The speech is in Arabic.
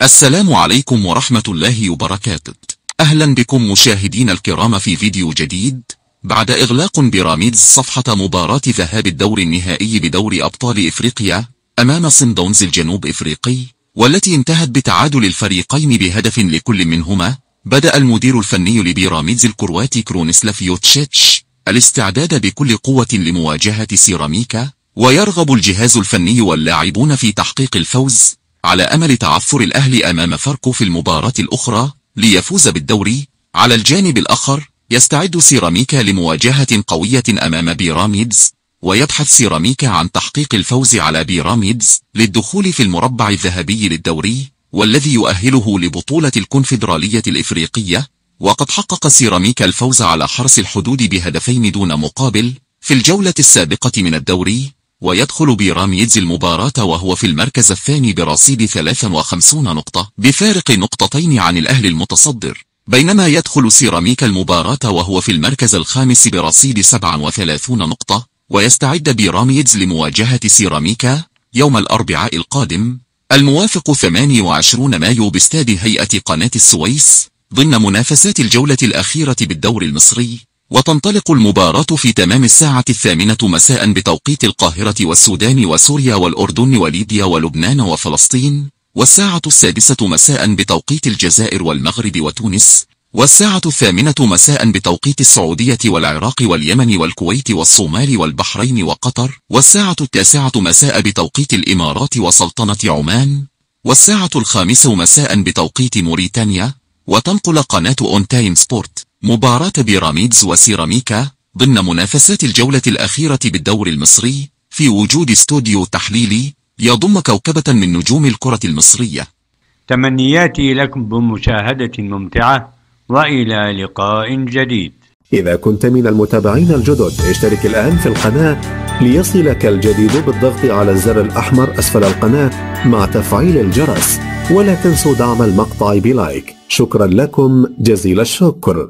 السلام عليكم ورحمة الله وبركاته. أهلا بكم مشاهدين الكرام في فيديو جديد. بعد إغلاق بيراميدز صفحة مباراة ذهاب الدور النهائي بدور أبطال إفريقيا أمام صن داونز الجنوب إفريقي، والتي انتهت بتعادل الفريقين بهدف لكل منهما، بدأ المدير الفني لبيراميدز الكرواتي كرونيسلاف يوتشيتش الاستعداد بكل قوة لمواجهة سيراميكا، ويرغب الجهاز الفني واللاعبون في تحقيق الفوز على أمل تعثر الأهلي أمام فاركو في المباراة الأخرى ليفوز بالدوري. على الجانب الآخر يستعد سيراميكا لمواجهة قوية أمام بيراميدز، ويبحث سيراميكا عن تحقيق الفوز على بيراميدز للدخول في المربع الذهبي للدوري، والذي يؤهله لبطولة الكونفدرالية الإفريقية. وقد حقق سيراميكا الفوز على حرس الحدود بهدفين دون مقابل في الجولة السابقة من الدوري، ويدخل بيراميدز المباراة وهو في المركز الثاني برصيد 53 نقطة بفارق نقطتين عن الأهلي المتصدر، بينما يدخل سيراميكا المباراة وهو في المركز الخامس برصيد 37 نقطة. ويستعد بيراميدز لمواجهة سيراميكا يوم الأربعاء القادم الموافق 28 مايو باستاد هيئة قناة السويس ضمن منافسات الجولة الأخيرة بالدور المصري. وتنطلق المباراة في تمام الساعة 8 مساء بتوقيت القاهرة والسودان وسوريا والأردن وليبيا ولبنان وفلسطين، والساعة 6 مساء بتوقيت الجزائر والمغرب وتونس، والساعة 8 مساء بتوقيت السعودية والعراق واليمن والكويت والصومال والبحرين وقطر، والساعة 9 مساء بتوقيت الإمارات وسلطنة عمان، والساعة 5 مساء بتوقيت موريتانيا. وتنقل قناة أون تايم سبورت مباراة بيراميدز وسيراميكا ضمن منافسات الجولة الأخيرة بالدور المصري في وجود استوديو تحليلي يضم كوكبة من نجوم الكرة المصرية. تمنياتي لكم بمشاهدة ممتعة، وإلى لقاء جديد. إذا كنت من المتابعين الجدد اشترك الآن في القناة ليصلك الجديد بالضغط على الزر الأحمر أسفل القناة مع تفعيل الجرس، ولا تنسوا دعم المقطع بلايك. شكرا لكم جزيل الشكر.